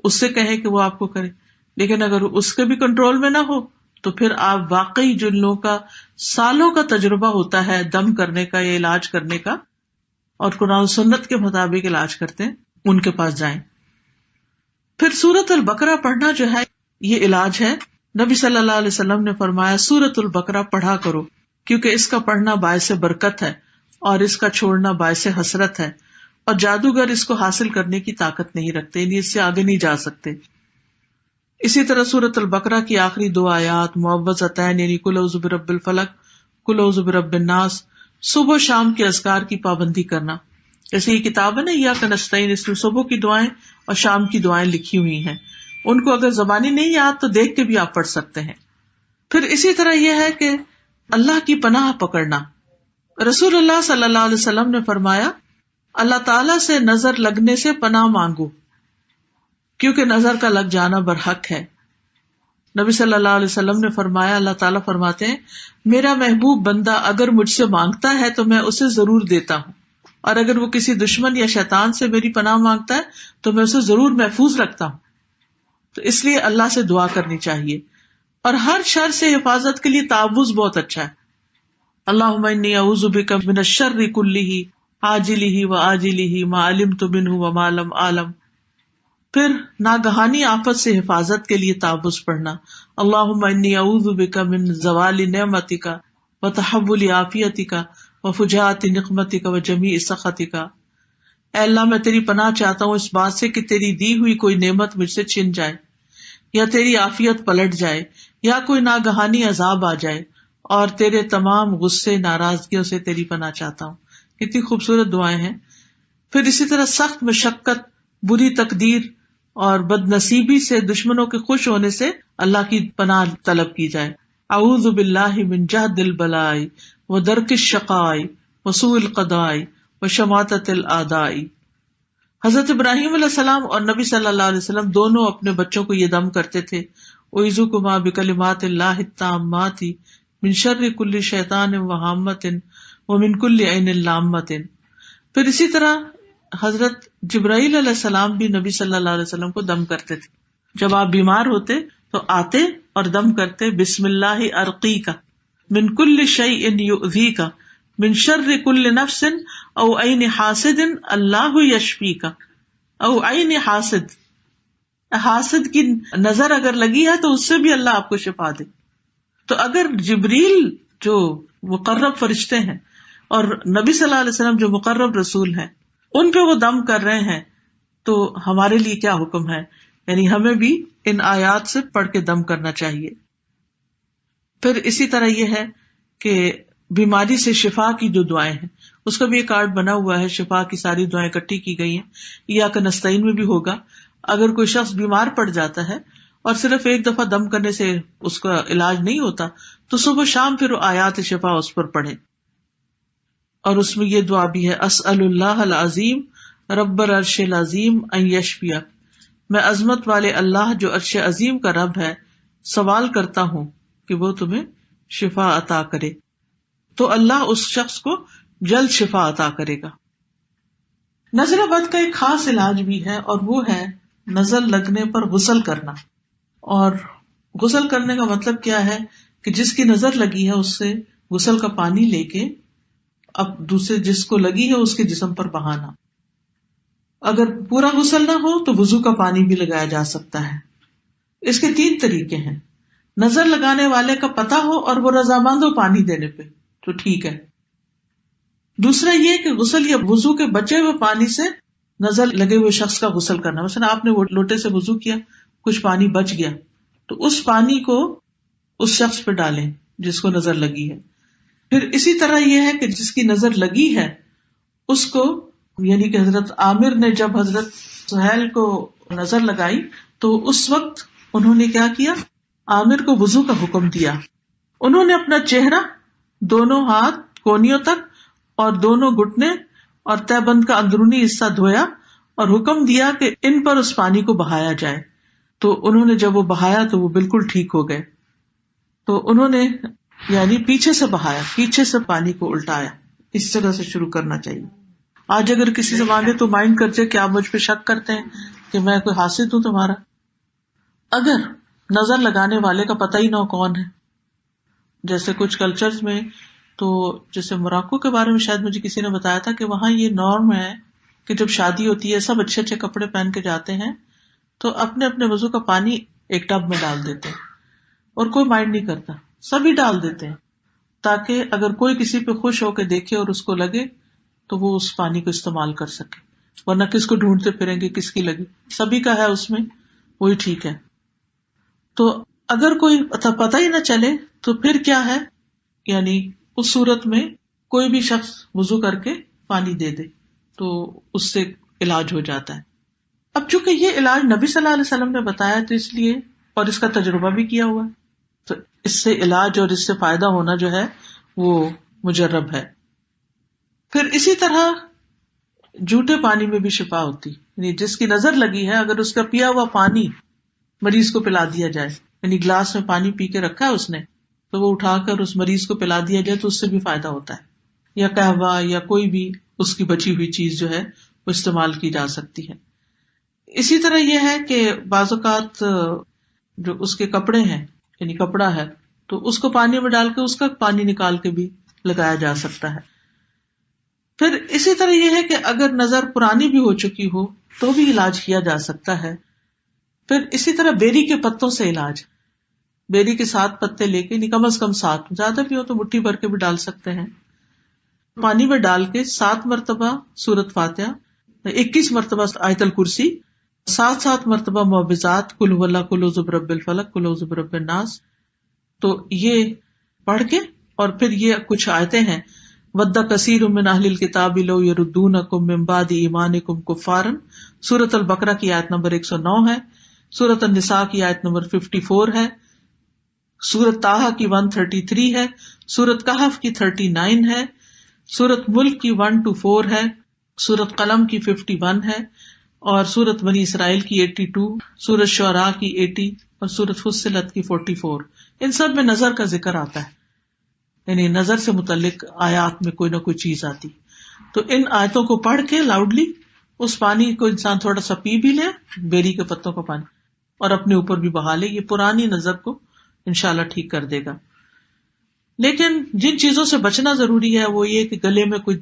اس سے کہیں کہ وہ آپ کو کرے. لیکن اگر اس کے بھی کنٹرول میں نہ ہو تو پھر آپ واقعی جن لوگوں کا سالوں کا تجربہ ہوتا ہے دم کرنے کا یا علاج کرنے کا، اور قرآن و سنت کے مطابق علاج کرتے ہیں، ان کے پاس جائیں. پھر سورۃ البقرہ پڑھنا جو ہے یہ علاج ہے. نبی صلی اللہ علیہ وسلم نے فرمایا سورۃ البقرہ پڑھا کرو، کیونکہ اس کا پڑھنا باعث برکت ہے اور اس کا چھوڑنا باعث حسرت ہے، اور جادوگر اس کو حاصل کرنے کی طاقت نہیں رکھتے، یعنی اس سے آگے نہیں جا سکتے۔ اسی طرح سورۃ البقرہ کی آخری 2 آیات معوذتین یعنی قل اعوذ برب الفلق، قل اعوذ برب الناس، صبح و شام کے اذکار کی پابندی کرنا۔ جیسے یہ کتاب ہے نا ایاک نستعین، اس میں صبح کی دعائیں اور شام کی دعائیں لکھی ہوئی ہیں، ان کو اگر زبانی نہیں یاد تو دیکھ کے بھی آپ پڑھ سکتے ہیں۔ پھر اسی طرح یہ ہے کہ اللہ کی پناہ پکڑنا۔ رسول اللہ صلی اللہ علیہ وسلم نے فرمایا اللہ تعالیٰ سے نظر لگنے سے پناہ مانگو، کیونکہ نظر کا لگ جانا برحق ہے۔ نبی صلی اللہ علیہ وسلم نے فرمایا اللہ تعالیٰ فرماتے ہیں میرا محبوب بندہ اگر مجھ سے مانگتا ہے تو میں اسے ضرور دیتا ہوں، اور اگر وہ کسی دشمن یا شیطان سے میری پناہ مانگتا ہے تو میں اسے ضرور محفوظ رکھتا ہوں۔ تو اس لیے اللہ سے دعا کرنی چاہیے، اور ہر شر سے حفاظت کے لیے تعوذ بہت اچھا ہے۔ اللہم انی اعوذ بک من الشر کلہ عاجلہ وآجلہ ما علمت منہ وما لم اعلم۔ پھر ناگہانی آفت سے حفاظت کے لیے تعوذ پڑھنا، اللہم انی اعوذ بک من زوال نعمتک وتحول عافیتک وفجاءۃ نقمتک وجمیع سخطک۔ اے اللہ میں تیری پناہ چاہتا ہوں اس بات سے کہ تیری دی ہوئی کوئی نعمت مجھ سے چھن جائے، یا تیری عافیت پلٹ جائے، یا کوئی ناگہانی عذاب آ جائے، اور تیرے تمام غصے ناراضگیوں سے تیری پناہ چاہتا ہوں۔ کتنی خوبصورت دعائیں ہیں۔ پھر اسی طرح سخت مشقت، بری تقدیر اور بد نصیبی سے، دشمنوں کے خوش ہونے سے اللہ کی پناہ طلب کی جائے۔ اعوذ باللہ من جہد البلاء ودرک الشقاء وسوء القضاء وشماتۃ الاعداء۔ حضرت ابراہیم علیہ السلام اور نبی صلی اللہ علیہ وسلم دونوں اپنے بچوں کو یہ دم کرتے تھے، اعوذکما بکلمات اللہ التامات من شر کل شیطان وہامۃ ومن کل عین لامۃ۔ پھر اسی طرح حضرت جبرائیل علیہ السلام بھی نبی صلی اللہ علیہ وسلم کو دم کرتے تھے۔ جب آپ بیمار ہوتے تو آتے اور دم کرتے بسم اللہ ارقیک من کل شیء یؤذیک من شر کل نفس او عین حاسد اللہ یشفیک۔ او عین حاسد، حاسد کی نظر اگر لگی ہے تو اس سے بھی اللہ آپ کو شفا دے۔ تو اگر جبریل جو مقرب فرشتے ہیں اور نبی صلی اللہ علیہ وسلم جو مقرب رسول ہیں ان پہ وہ دم کر رہے ہیں تو ہمارے لیے کیا حکم ہے؟ یعنی ہمیں بھی ان آیات سے پڑھ کے دم کرنا چاہیے۔ پھر اسی طرح یہ ہے کہ بیماری سے شفا کی جو دعائیں ہیں اس کا بھی ایک کارڈ بنا ہوا ہے، شفا کی ساری دعائیں اکٹھی کی گئی ہیں، ایاک نستعین میں بھی ہوگا۔ اگر کوئی شخص بیمار پڑ جاتا ہے اور صرف ایک دفعہ دم کرنے سے اس کا علاج نہیں ہوتا تو صبح شام پھر آیات شفا اس پر پڑھے۔ اور اس میں یہ دعا بھی ہے اسأل اللہ العظیم رب العرش العظیم ان یشفیک، میں عظمت والے اللہ جو عرش عظیم کا رب ہے سوال کرتا ہوں کہ وہ تمہیں شفا عطا کرے۔ تو اللہ اس شخص کو جلد شفا عطا کرے گا۔ نظر بد کا ایک خاص علاج بھی ہے، اور وہ ہے نظر لگنے پر غسل کرنا۔ اور غسل کرنے کا مطلب کیا ہے کہ جس کی نظر لگی ہے اس سے غسل کا پانی لے کے اب دوسرے جس کو لگی ہے اس کے جسم پر بہانا۔ اگر پورا غسل نہ ہو تو وضو کا پانی بھی لگایا جا سکتا ہے۔ اس کے 3 طریقے ہیں۔ نظر لگانے والے کا پتہ ہو اور وہ رضامند ہو پانی دینے پہ تو ٹھیک ہے۔ دوسرا یہ کہ غسل یا وضو کے بچے ہوئے پانی سے نظر لگے ہوئے شخص کا غسل کرنا۔ مثلا آپ نے وہ لوٹے سے وضو کیا، کچھ پانی بچ گیا تو اس پانی کو اس شخص پہ ڈالیں جس کو نظر لگی ہے۔ پھر اسی طرح یہ ہے کہ جس کی نظر لگی ہے اس کو، یعنی کہ حضرت عامر نے جب حضرت سہیل کو نظر لگائی تو اس وقت انہوں نے کیا کیا، عامر کو وضو کا حکم دیا۔ انہوں نے اپنا چہرہ، دونوں ہاتھ کونیوں تک اور دونوں گھٹنے اور تہ بند کا اندرونی حصہ دھویا اور حکم دیا کہ ان پر اس پانی کو بہایا جائے۔ تو انہوں نے جب وہ بہایا تو وہ بالکل ٹھیک ہو گئے۔ تو انہوں نے یعنی پیچھے سے بہایا، پیچھے سے پانی کو الٹایا۔ اس جگہ سے شروع کرنا چاہیے۔ آج اگر کسی سے مانگے تو مائنڈ کرتے کہ آپ مجھ پہ شک کرتے ہیں کہ میں کوئی حاسد ہوں تمہارا۔ اگر نظر لگانے والے کا پتہ ہی نہ ہو کون ہے، جیسے کچھ کلچرز میں، تو جیسے موراکو کے بارے میں شاید مجھے کسی نے بتایا تھا کہ وہاں یہ نارم ہے کہ جب شادی ہوتی ہے سب اچھے اچھے کپڑے پہن کے جاتے ہیں تو اپنے اپنے وضو کا پانی ایک ٹب میں ڈال دیتے ہیں، اور کوئی مائنڈ نہیں کرتا, سبھی ڈال دیتے ہیں تاکہ اگر کوئی کسی پہ خوش ہو کے دیکھے اور اس کو لگے تو وہ اس پانی کو استعمال کر سکے, ورنہ کس کو ڈھونڈتے پھریں گے کس کی لگی, سبھی کا ہے اس میں, وہی ٹھیک ہے. تو اگر کوئی پتہ ہی نہ چلے تو پھر کیا ہے, یعنی اس صورت میں کوئی بھی شخص وضو کر کے پانی دے دے تو اس سے علاج ہو جاتا ہے. اب چونکہ یہ علاج نبی صلی اللہ علیہ وسلم نے بتایا تو اس لیے, اور اس کا تجربہ بھی کیا ہوا ہے, تو اس سے علاج اور اس سے فائدہ ہونا جو ہے وہ مجرب ہے. پھر اسی طرح جھوٹے پانی میں بھی شفا ہوتی, یعنی جس کی نظر لگی ہے اگر اس کا پیا ہوا پانی مریض کو پلا دیا جائے, یعنی گلاس میں پانی پی کے رکھا ہے اس نے تو وہ اٹھا کر اس مریض کو پلا دیا جائے تو اس سے بھی فائدہ ہوتا ہے, یا قہوہ یا کوئی بھی اس کی بچی ہوئی چیز جو ہے وہ استعمال کی جا سکتی ہے. اسی طرح یہ ہے کہ بعض اوقات جو اس کے کپڑے ہیں, یعنی کپڑا ہے تو اس کو پانی میں ڈال کے اس کا پانی نکال کے بھی لگایا جا سکتا ہے. پھر اسی طرح یہ ہے کہ اگر نظر پرانی بھی ہو چکی ہو تو بھی علاج کیا جا سکتا ہے. پھر اسی طرح بیری کے پتوں سے علاج, بیری کے 7 پتے لے کے, کم از کم 7, زیادہ بھی ہو تو مٹھی بھر کے بھی ڈال سکتے ہیں, پانی میں ڈال کے 7 مرتبہ سورۃ فاتحہ, 21 مرتبہ آیت الکرسی, 7 مرتبہ معوذات, قل هو اللہ, قل اعوذ برب الفلق, قل اعوذ برب الناس, تو یہ پڑھ کے, اور پھر یہ کچھ آیتیں ہیں, ود کثیر من اہل الکتاب لو یردونکم من بعد ایمانکم کفارا, سورۃ البقرہ کی آیت نمبر 109 ہے, سورۃ النساء کی آیت نمبر 54 ہے, سورۃ طٰہٰ کی 133 ہے, سورۃ کہف کی 39 ہے, سورۃ ملک کی 1 to 4 ہے, سورۃ قلم کی 51 ہے, اور سورۃ بنی اسرائیل کی 82, سورۃ شعراء کی 80 اور سورۃ فصلت کی 44. ان سب میں نظر کا ذکر آتا ہے, یعنی نظر سے متعلق آیات میں کوئی نہ کوئی چیز آتی. تو ان آیتوں کو پڑھ کے لاؤڈلی اس پانی کو انسان تھوڑا سا پی بھی لے, بیری کے پتوں کا پانی, اور اپنے اوپر بھی بہا لے, یہ پرانی نظر کو انشاءاللہ ٹھیک کر دے گا. لیکن جن چیزوں سے بچنا ضروری ہے وہ یہ کہ گلے میں کوئی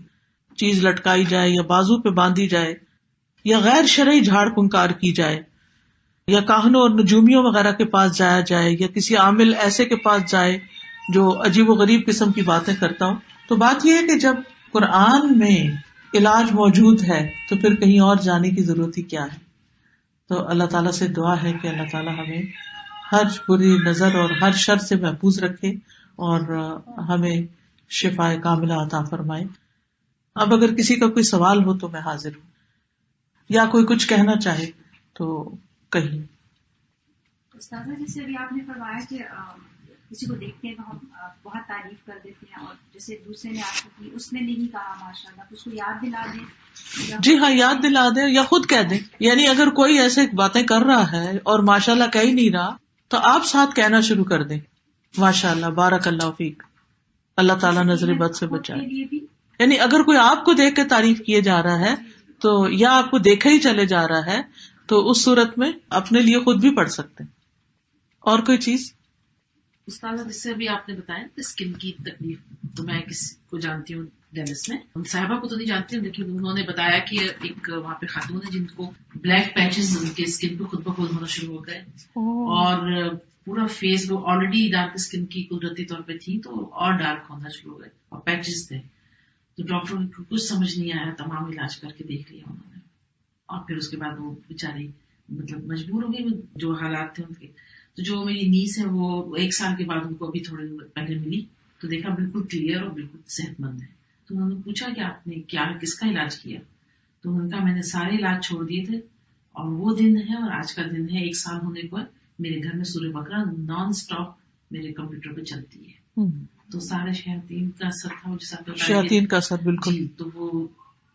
چیز لٹکائی جائے یا بازو پہ باندھی جائے, یا غیر شرعی جھاڑ پھنکار کی جائے, یا کاہنوں اور نجومیوں وغیرہ کے پاس جایا جائے, یا کسی عامل ایسے کے پاس جائے جو عجیب و غریب قسم کی باتیں کرتا ہو. تو بات یہ ہے کہ جب قرآن میں علاج موجود ہے تو پھر کہیں اور جانے کی ضرورت ہی کیا ہے. تو اللہ تعالیٰ سے دعا ہے کہ اللہ تعالیٰ ہمیں ہر بری نظر اور ہر شر سے محفوظ رکھے اور ہمیں شفاء کاملہ عطا فرمائے. اب اگر کسی کا کوئی سوال ہو تو میں حاضر ہوں, یا کوئی کچھ کہنا چاہے تو کہیں. استاذہ جیسے ابھی آپ نے فرمایا کہ کسی کو دیکھتے ہیں تو ہم بہت تعریف کر دیتے ہیں, اور جیسے دوسرے نے آپ کو کی اس نے نہیں کہا ماشاءاللہ, تو اس کو یاد دلا دیں. جی ہاں, یاد دلا دیں یا خود کہہ دیں. یعنی اگر کوئی ایسے باتیں کر رہا ہے اور ماشاءاللہ کہہ ہی نہیں رہا تو آپ ساتھ کہنا شروع کر دیں, ماشاءاللہ, بارک اللہ فیک, اللہ تعالیٰ نظر بد سے بچائے. یعنی اگر کوئی آپ کو دیکھ کے تعریف کیے جا رہا ہے تو, یا آپ کو دیکھا ہی چلے جا رہا ہے تو اس صورت میں اپنے لیے خود بھی پڑھ سکتے ہیں. اور کوئی چیز؟ استاد جس سے ابھی آپ نے بتایا اسکن کی تکلیف, تو میں کسی کو جانتی ہوں ڈیلس میں, صاحبہ کو تو نہیں جانتی ہوں, لیکن انہوں نے بتایا کہ ایک وہاں پہ خاتون ہے جن کو بلیک پیچز ان کے اسکن پہ خود بخود ہونا شروع ہو گئے, اور پورا فیس وہ آلریڈی ڈارک اسکن کی قدرتی طور پہ تھی تو اور ڈارک ہونا شروع ہو گئے, اور پیچز تھے. تو ڈاکٹر کو کچھ سمجھ نہیں آیا, تمام علاج کر کے دیکھ لیا انہوں نے, اور پھر اس کے بعد وہ بیچاری مطلب مجبور ہو گئی جو حالات تھے ان کے. تو جو میری نیس ہے وہ 1 سال کے بعد ان کو ابھی تھوڑے دن پہلے ملی تو دیکھا بالکل کلیئر اور بالکل صحت مند ہے. تو انہوں نے پوچھا کہ آپ نے کیا کس کا علاج کیا, تو انہوں نے کہا میں نے سارے علاج چھوڑ دیے تھے, اور وہ دن ہے اور آج کا دن ہے 1 سال ہونے پر میرے گھر میں سورہ بقرہ نان اسٹاپ میرے کمپیوٹر پہ چلتی ہے. تو سارے شیاطین کا اثر تھا, جیسا شیاطین کا اثر بالکل, تو وہ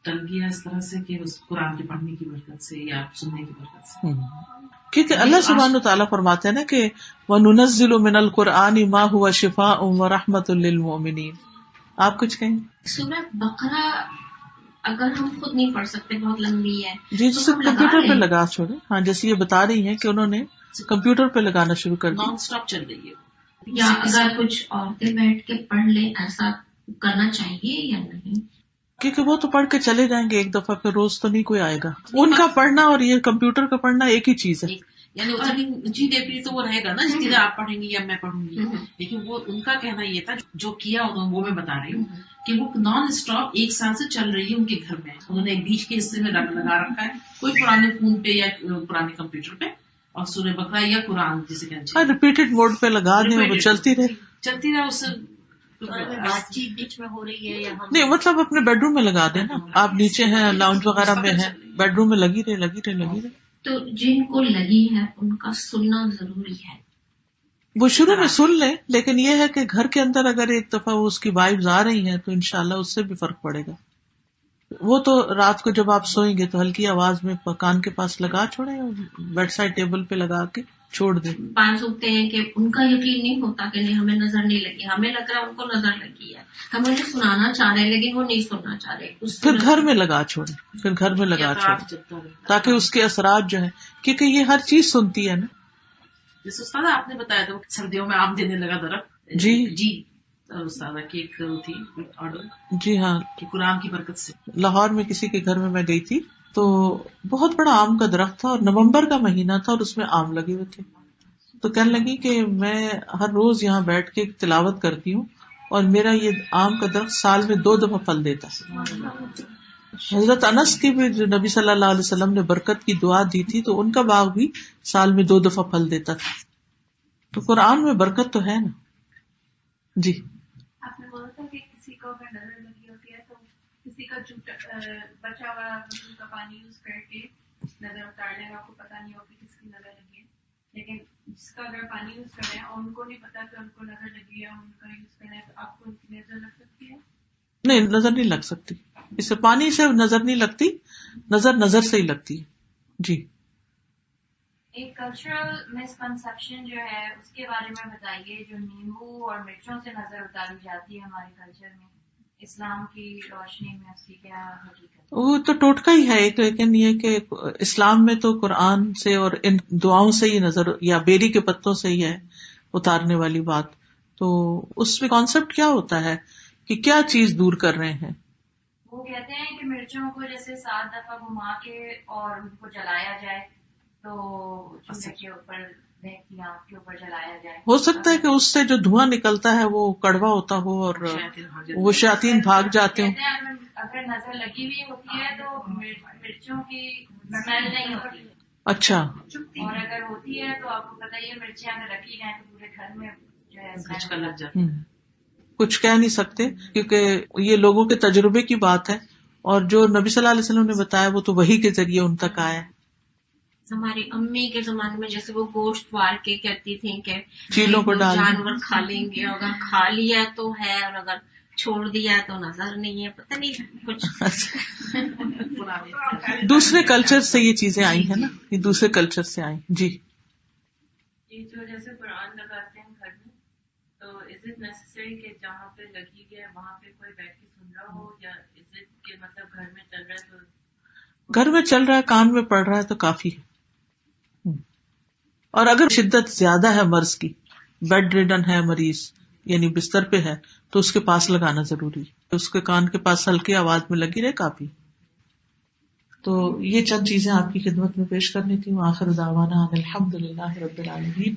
ٹل گیا اس طرح سے کہ اس قرآن کے پڑھنے کی برکت سے یا سننے کی برکت سے. کیونکہ اللہ سبحانہ وتعالیٰ فرماتے ہیں نا کہ وَنُنَزِّلُ مِنَ الْقُرْآنِ مَا هُوَ شِفَاءٌ وَرَحْمَةٌ لِّلْمُؤْمِنِينَ. آپ کچھ کہیں؟ سورہ بقرہ اگر ہم خود نہیں پڑھ سکتے, بہت لمبی ہے, جی جسے کمپیوٹر پہ لگا چھوڑے. ہاں جیسے یہ بتا رہی ہیں کہ انہوں نے کمپیوٹر پہ لگانا شروع کر دیا, نان اسٹاپ چل رہی ہے. یا اگر کچھ عورتیں بیٹھ کے پڑھ لیں, ایسا کرنا چاہیے یا نہیں؟ کیونکہ وہ تو پڑھ کے چلے جائیں گے ایک دفعہ, پھر روز تو نہیں کوئی آئے گا. ان کا پڑھنا اور یہ کمپیوٹر کا پڑھنا ایک ہی چیز ہے. یعنی جی دیکھ لی تو وہ رہے گا نا جتنی آپ پڑھیں گی یا میں پڑھوں گی. لیکن وہ ان کا کہنا یہ تھا جو کیا انہوں وہ میں بتا رہی ہوں کہ وہ نان اسٹاپ 1 سال سے چل رہی ہے ان کے گھر میں. انہوں نے ایک بیچ کے حصے میں لگا رکھا ہے کوئی پرانے فون پہ یا پرانے کمپیوٹر پہ اور سورہ بقرہ یا قرآن جسے کہتے ہیں ریپیٹڈ موڈ پہ لگا دیں وہ چلتی رہے اس سے بات چیت بیچ میں ہو رہی ہے یا ہم نہیں مطلب اپنے بیڈ روم میں لگا دیں نا. آپ نیچے ہیں لاؤنج وغیرہ میں ہیں بیڈ روم میں لگی رہے. تو جن کو لگی ہے ان کا سننا ضروری ہے. وہ شروع میں سن لیں لیکن یہ ہے کہ گھر کے اندر اگر ایک دفعہ وہ اس کی وائبز آ رہی ہیں تو انشاءاللہ اس سے بھی فرق پڑے گا. وہ تو رات کو جب آپ سوئیں گے تو ہلکی آواز میں کان کے پاس لگا چھوڑیں بیڈ سائڈ ٹیبل پہ لگا کے چھوڑ دیں. پان سوکھتے ہیں کہ ان کا یقین نہیں ہوتا کہ نہیں ہمیں نظر نہیں لگی, ہمیں لگ رہا ہے ان کو نظر لگی ہے, ہم انہیں سنانا چاہ رہے ہیں لیکن وہ نہیں سننا چاہ رہے. پھر گھر میں لگا چھوڑیں تاکہ اس کے اثرات جو ہیں کیونکہ یہ ہر چیز سنتی ہے نا. جیسے استاد آپ نے بتایا تھا سردیوں میں آم دینے لگا درخت. جی استاد کی ایک تھی آرڈر. جی ہاں کہ قرآن کی برکت سے لاہور میں کسی کے گھر میں گئی تھی تو بہت بڑا آم کا درخت تھا اور نومبر کا مہینہ تھا اور اس میں آم لگے ہوئے تھے. تو کہنے لگی کہ میں ہر روز یہاں بیٹھ کے تلاوت کرتی ہوں اور میرا یہ آم کا درخت سال میں 2 دفعہ پھل دیتا ہے. حضرت انس کی بھی جو نبی صلی اللہ علیہ وسلم نے برکت کی دعا دی تھی تو ان کا باغ بھی سال میں 2 دفعہ پھل دیتا تھا. تو قرآن میں برکت تو ہے نا. جی آپ نے بولا تھا کہ کسی کو اگر نظر لگی ہوتی ہے تو کسی کا بچا ہوا وضو کا پانی یوز کر کے نظر اتار لیں, آپ کو پتا نہیں ہوگی کس کی نظر لگی ہے. لیکن جس کا اگر پانی یوز کر رہے ہیں اور ان کو نہیں پتا کہ ان کو نظر لگی ہے ان کا یوز کرنا ہے تو آپ کو ان کی نظر لگ سکتی ہے؟ نہیں نظر نہیں لگ سکتی. اس سے پانی سے نظر نہیں لگتی, نظر سے ہی لگتی ہے. جی ایک کلچرل مسکنسپشن جو ہے اس کے بارے میں بتائیے, جو نیمبو اور مرچوں سے نظر اتاری جاتی ہے ہمارے کلچر میں, اسلام کی روشنی میں اس کی کیا حقیقت؟ وہ تو ٹوٹکا ہی ہے ایک, لیکن یہ کہ اسلام میں تو قرآن سے اور ان دعاؤں سے ہی نظر یا بیری کے پتوں سے ہی ہے اتارنے والی بات. تو اس میں کانسیپٹ کیا ہوتا ہے کہ کیا چیز دور کر رہے ہیں؟ وہ کہتے ہیں کہ مرچوں کو جیسے 7 دفعہ گھما کے اور ان کو جلایا جائے تو چولہے کے اوپر آنکھ کے اوپر جلایا جائے. ہو سکتا ہے کہ اس سے جو دھواں نکلتا ہے وہ کڑوا ہوتا ہو اور وہ شیاطین بھاگ جاتے ہوں. اگر نظر لگی ہوئی ہوتی ہے تو مرچوں کی اسمیل نہیں ہوتی. اچھا. اور اگر ہوتی ہے تو آپ کو پتا یہ مرچیں اگر رکھی جائیں تو پورے گھر میں جو ہے لگ جاتی. کچھ کہہ نہیں سکتے کیونکہ یہ لوگوں کے تجربے کی بات ہے اور جو نبی صلی اللہ علیہ وسلم نے بتایا وہ تو وحی کے ذریعے ان تک آیا ہے. ہماری امی کے زمانے میں جیسے وہ گوشت وار کے کہتی تھیں کہ چیلوں کو ڈال جانور کھا لیں گے, اگر کھا لیا تو ہے اور اگر چھوڑ دیا تو نظر نہیں ہے, پتہ نہیں کچھ دوسرے کلچر سے یہ چیزیں آئی ہیں نا, یہ دوسرے کلچر سے آئی. جی جو جیسے قرآن لگاتے ہیں گھر میں تو از اٹ نیسسری کہ جہاں پہ لگی گیا وہاں پہ کوئی بیٹھ کے سن رہا ہو, یا از اٹ کہ مطلب گھر میں چل رہا ہے تو گھر میں چل رہا ہے کان میں پڑ رہا ہے تو کافی ہے. اور اگر شدت زیادہ ہے مرض کی, بیڈ ریڈن ہے مریض یعنی بستر پہ ہے تو اس کے پاس لگانا ضروری, اس کے کان کے پاس ہلکی آواز میں لگی رہے کافی. تو یہ چند چیزیں آپ کی خدمت میں پیش کرنی تھی. وآخر دعوانا الحمد للہ رب العالمین.